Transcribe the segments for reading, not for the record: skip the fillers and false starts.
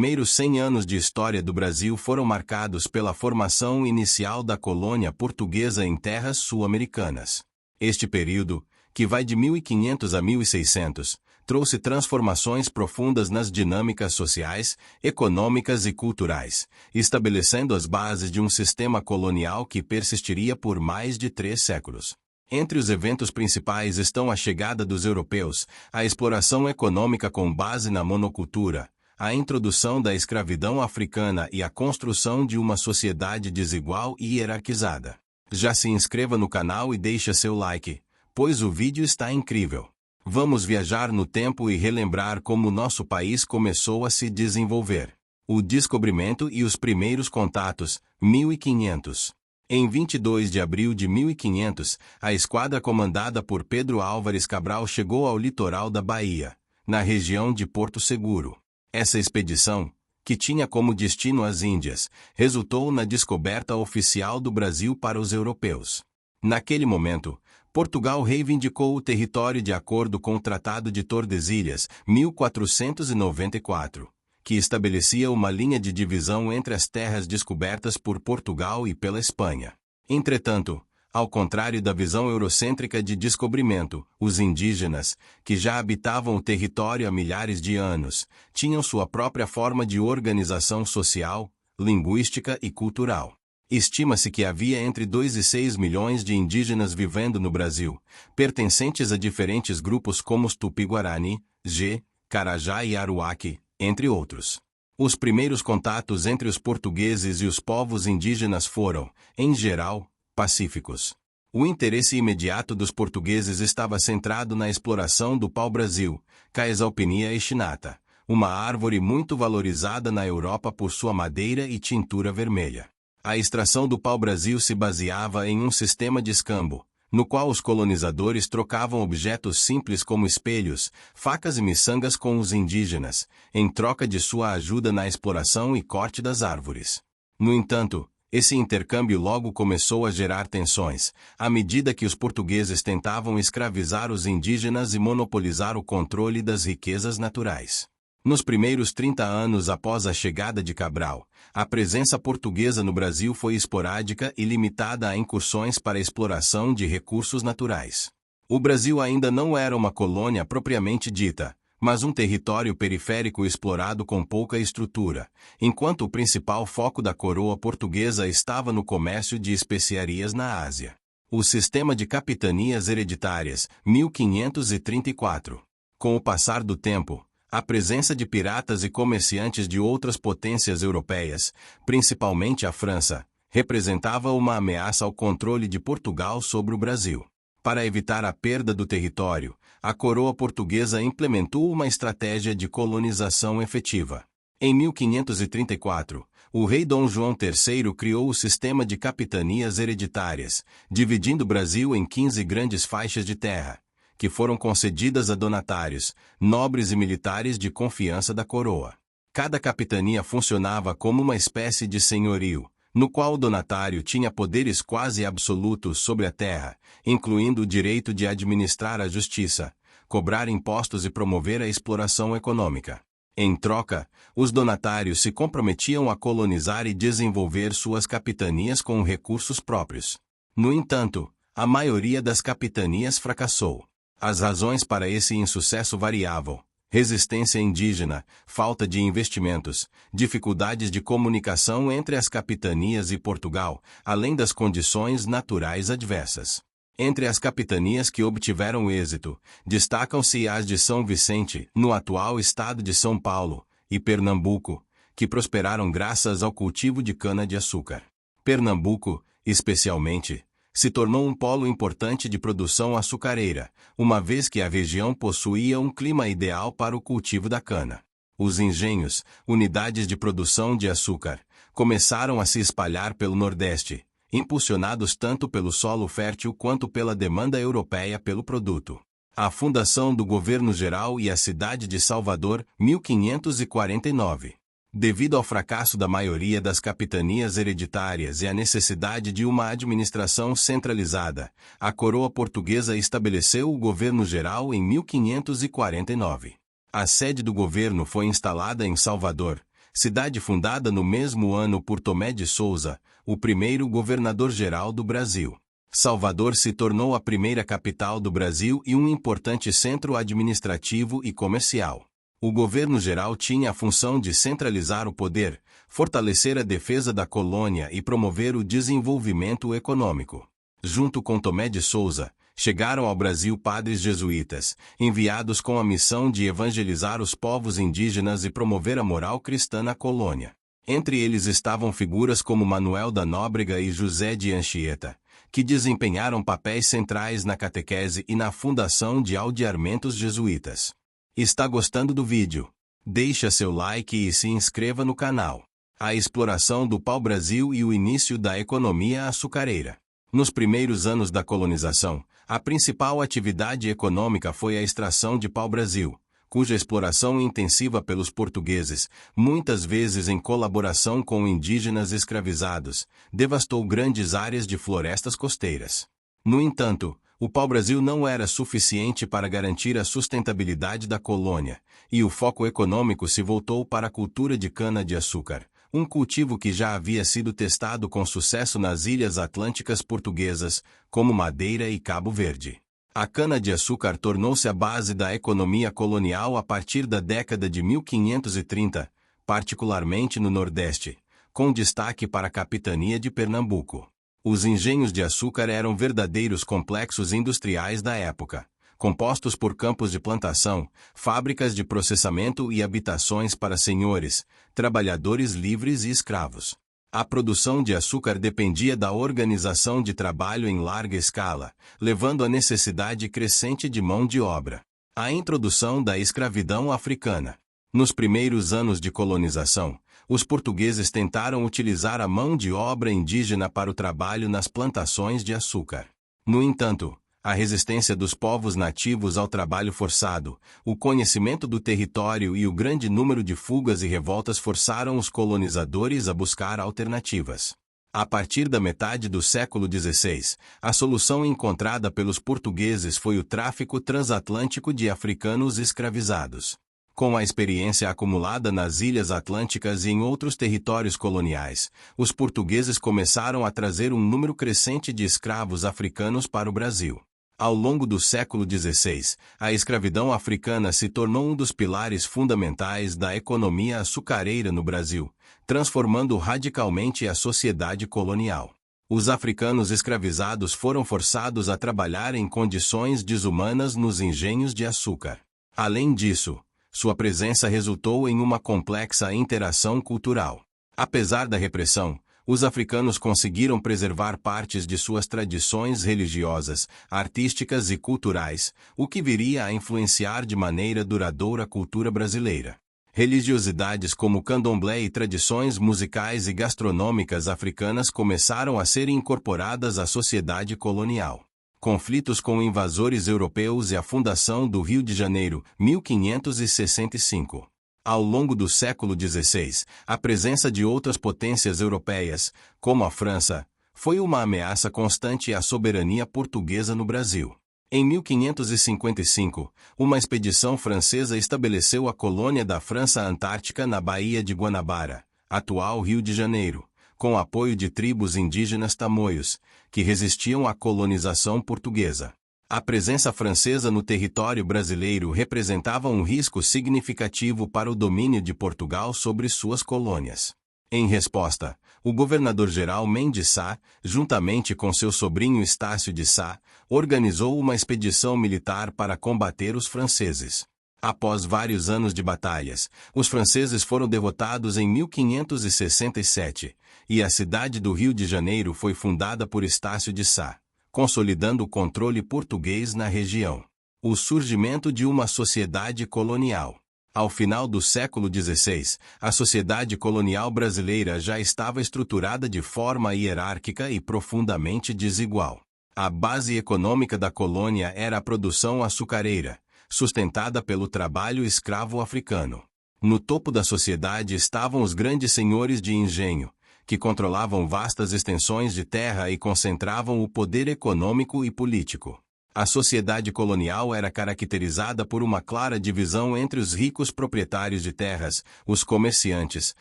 primeiros 100 anos de história do Brasil foram marcados pela formação inicial da colônia portuguesa em terras sul-americanas. Este período, que vai de 1500 a 1600, trouxe transformações profundas nas dinâmicas sociais, econômicas e culturais, estabelecendo as bases de um sistema colonial que persistiria por mais de 3 séculos. Entre os eventos principais estão a chegada dos europeus, a exploração econômica com base na monocultura, a introdução da escravidão africana e a construção de uma sociedade desigual e hierarquizada. Já se inscreva no canal e deixe seu like, pois o vídeo está incrível. Vamos viajar no tempo e relembrar como nosso país começou a se desenvolver. O descobrimento e os primeiros contatos, 1500. Em 22 de abril de 1500, a esquadra comandada por Pedro Álvares Cabral chegou ao litoral da Bahia, na região de Porto Seguro. Essa expedição, que tinha como destino as Índias, resultou na descoberta oficial do Brasil para os europeus. Naquele momento, Portugal reivindicou o território de acordo com o Tratado de Tordesilhas, 1494, que estabelecia uma linha de divisão entre as terras descobertas por Portugal e pela Espanha. Entretanto, ao contrário da visão eurocêntrica de descobrimento, os indígenas, que já habitavam o território há milhares de anos, tinham sua própria forma de organização social, linguística e cultural. Estima-se que havia entre 2 e 6 milhões de indígenas vivendo no Brasil, pertencentes a diferentes grupos como os Tupi-Guarani, G, Carajá e Aruaque, entre outros. Os primeiros contatos entre os portugueses e os povos indígenas foram, em geral, pacíficos. O interesse imediato dos portugueses estava centrado na exploração do pau-brasil, Caesalpinia echinata, uma árvore muito valorizada na Europa por sua madeira e tintura vermelha. A extração do pau-brasil se baseava em um sistema de escambo, no qual os colonizadores trocavam objetos simples como espelhos, facas e miçangas com os indígenas, em troca de sua ajuda na exploração e corte das árvores. No entanto, esse intercâmbio logo começou a gerar tensões, à medida que os portugueses tentavam escravizar os indígenas e monopolizar o controle das riquezas naturais. Nos primeiros 30 anos após a chegada de Cabral, a presença portuguesa no Brasil foi esporádica e limitada a incursões para a exploração de recursos naturais. O Brasil ainda não era uma colônia propriamente dita, mas um território periférico explorado com pouca estrutura, enquanto o principal foco da coroa portuguesa estava no comércio de especiarias na Ásia. O sistema de capitanias hereditárias, 1534. Com o passar do tempo, a presença de piratas e comerciantes de outras potências europeias, principalmente a França, representava uma ameaça ao controle de Portugal sobre o Brasil. Para evitar a perda do território, a coroa portuguesa implementou uma estratégia de colonização efetiva. Em 1534, o rei Dom João III criou o sistema de capitanias hereditárias, dividindo o Brasil em 15 grandes faixas de terra, que foram concedidas a donatários, nobres e militares de confiança da coroa. Cada capitania funcionava como uma espécie de senhorio, no qual o donatário tinha poderes quase absolutos sobre a terra, incluindo o direito de administrar a justiça, cobrar impostos e promover a exploração econômica. Em troca, os donatários se comprometiam a colonizar e desenvolver suas capitanias com recursos próprios. No entanto, a maioria das capitanias fracassou. As razões para esse insucesso variavam: resistência indígena, falta de investimentos, dificuldades de comunicação entre as capitanias e Portugal, além das condições naturais adversas. Entre as capitanias que obtiveram êxito, destacam-se as de São Vicente, no atual estado de São Paulo, e Pernambuco, que prosperaram graças ao cultivo de cana-de-açúcar. Pernambuco, especialmente, se tornou um polo importante de produção açucareira, uma vez que a região possuía um clima ideal para o cultivo da cana. Os engenhos, unidades de produção de açúcar, começaram a se espalhar pelo Nordeste, impulsionados tanto pelo solo fértil quanto pela demanda europeia pelo produto. A fundação do governo geral e a cidade de Salvador, 1549. Devido ao fracasso da maioria das capitanias hereditárias e à necessidade de uma administração centralizada, a coroa portuguesa estabeleceu o governo geral em 1549. A sede do governo foi instalada em Salvador, cidade fundada no mesmo ano por Tomé de Souza, o primeiro governador-geral do Brasil. Salvador se tornou a primeira capital do Brasil e um importante centro administrativo e comercial. O governo geral tinha a função de centralizar o poder, fortalecer a defesa da colônia e promover o desenvolvimento econômico. Junto com Tomé de Souza, chegaram ao Brasil padres jesuítas, enviados com a missão de evangelizar os povos indígenas e promover a moral cristã na colônia. Entre eles estavam figuras como Manuel da Nóbrega e José de Anchieta, que desempenharam papéis centrais na catequese e na fundação de aldeamentos jesuítas. Está gostando do vídeo? Deixa seu like e se inscreva no canal. A exploração do pau-brasil e o início da economia açucareira. Nos primeiros anos da colonização, a principal atividade econômica foi a extração de pau-brasil, cuja exploração intensiva pelos portugueses, muitas vezes em colaboração com indígenas escravizados, devastou grandes áreas de florestas costeiras. No entanto, o pau-brasil não era suficiente para garantir a sustentabilidade da colônia, e o foco econômico se voltou para a cultura de cana-de-açúcar, um cultivo que já havia sido testado com sucesso nas ilhas atlânticas portuguesas, como Madeira e Cabo Verde. A cana-de-açúcar tornou-se a base da economia colonial a partir da década de 1530, particularmente no Nordeste, com destaque para a capitania de Pernambuco. Os engenhos de açúcar eram verdadeiros complexos industriais da época, compostos por campos de plantação, fábricas de processamento e habitações para senhores, trabalhadores livres e escravos. A produção de açúcar dependia da organização de trabalho em larga escala, levando à necessidade crescente de mão de obra. A introdução da escravidão africana. Nos primeiros anos de colonização, os portugueses tentaram utilizar a mão de obra indígena para o trabalho nas plantações de açúcar. No entanto, a resistência dos povos nativos ao trabalho forçado, o conhecimento do território e o grande número de fugas e revoltas forçaram os colonizadores a buscar alternativas. A partir da metade do século XVI, a solução encontrada pelos portugueses foi o tráfico transatlântico de africanos escravizados. Com a experiência acumulada nas Ilhas Atlânticas e em outros territórios coloniais, os portugueses começaram a trazer um número crescente de escravos africanos para o Brasil. Ao longo do século XVI, a escravidão africana se tornou um dos pilares fundamentais da economia açucareira no Brasil, transformando radicalmente a sociedade colonial. Os africanos escravizados foram forçados a trabalhar em condições desumanas nos engenhos de açúcar. Além disso, sua presença resultou em uma complexa interação cultural. Apesar da repressão, os africanos conseguiram preservar partes de suas tradições religiosas, artísticas e culturais, o que viria a influenciar de maneira duradoura a cultura brasileira. Religiosidades como o candomblé e tradições musicais e gastronômicas africanas começaram a ser incorporadas à sociedade colonial. Conflitos com invasores europeus e a fundação do Rio de Janeiro, 1565. Ao longo do século XVI, a presença de outras potências europeias, como a França, foi uma ameaça constante à soberania portuguesa no Brasil. Em 1555, uma expedição francesa estabeleceu a colônia da França Antártica na Baía de Guanabara, atual Rio de Janeiro, com apoio de tribos indígenas tamoios, que resistiam à colonização portuguesa. A presença francesa no território brasileiro representava um risco significativo para o domínio de Portugal sobre suas colônias. Em resposta, o governador-geral Mendes Sá, juntamente com seu sobrinho Estácio de Sá, organizou uma expedição militar para combater os franceses. Após vários anos de batalhas, os franceses foram derrotados em 1567, e a cidade do Rio de Janeiro foi fundada por Estácio de Sá, consolidando o controle português na região. O surgimento de uma sociedade colonial. Ao final do século XVI, a sociedade colonial brasileira já estava estruturada de forma hierárquica e profundamente desigual. A base econômica da colônia era a produção açucareira, sustentada pelo trabalho escravo africano. No topo da sociedade estavam os grandes senhores de engenho, que controlavam vastas extensões de terra e concentravam o poder econômico e político. A sociedade colonial era caracterizada por uma clara divisão entre os ricos proprietários de terras, os comerciantes,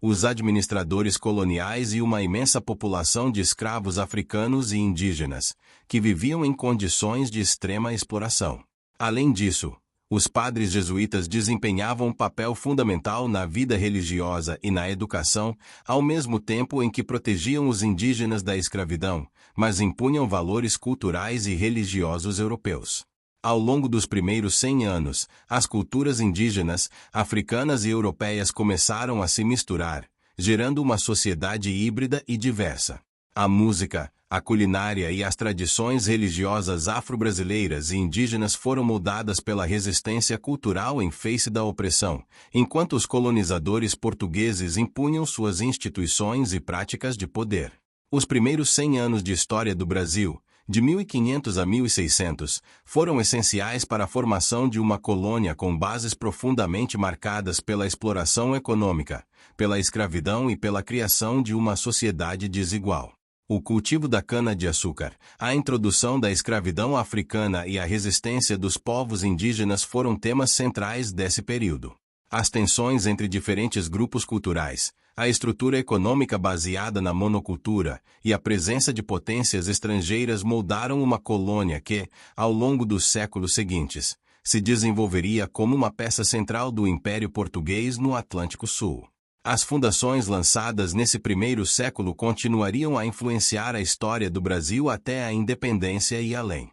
os administradores coloniais e uma imensa população de escravos africanos e indígenas, que viviam em condições de extrema exploração. Além disso, os padres jesuítas desempenhavam um papel fundamental na vida religiosa e na educação, ao mesmo tempo em que protegiam os indígenas da escravidão, mas impunham valores culturais e religiosos europeus. Ao longo dos primeiros 100 anos, as culturas indígenas, africanas e europeias começaram a se misturar, gerando uma sociedade híbrida e diversa. A música, a culinária e as tradições religiosas afro-brasileiras e indígenas foram moldadas pela resistência cultural em face da opressão, enquanto os colonizadores portugueses impunham suas instituições e práticas de poder. Os primeiros 100 anos de história do Brasil, de 1500 a 1600, foram essenciais para a formação de uma colônia com bases profundamente marcadas pela exploração econômica, pela escravidão e pela criação de uma sociedade desigual. O cultivo da cana-de-açúcar, a introdução da escravidão africana e a resistência dos povos indígenas foram temas centrais desse período. As tensões entre diferentes grupos culturais, a estrutura econômica baseada na monocultura e a presença de potências estrangeiras moldaram uma colônia que, ao longo dos séculos seguintes, se desenvolveria como uma peça central do Império Português no Atlântico Sul. As fundações lançadas nesse primeiro século continuariam a influenciar a história do Brasil até a independência e além.